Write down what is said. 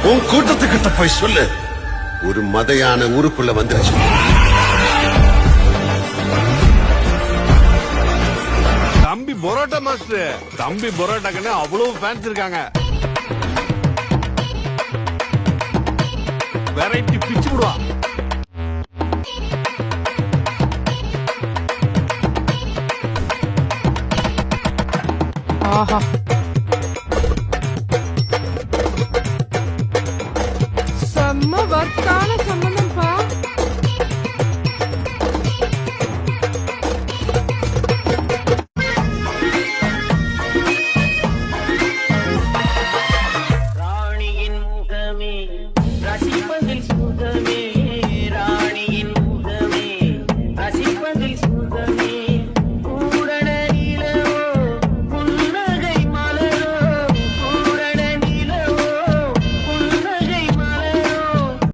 உன் கூட்டத்துக்கிட்ட போய் சொல்லு, ஒரு மத யானை ஊருக்குள்ள வந்துருச்சு. தம்பி பரோட்டா மாஸ்டர், தம்பி பரோட்டாக்குன்னு அவ்வளவு ஃபேன்ஸ் இருக்காங்க. வெரைட்டி பிச்சு விடுவா. ஆஹா, செம்ம வர்த்தான சம்பந்தம்ப்பா. ராணியின் முகமே ரசிப்பது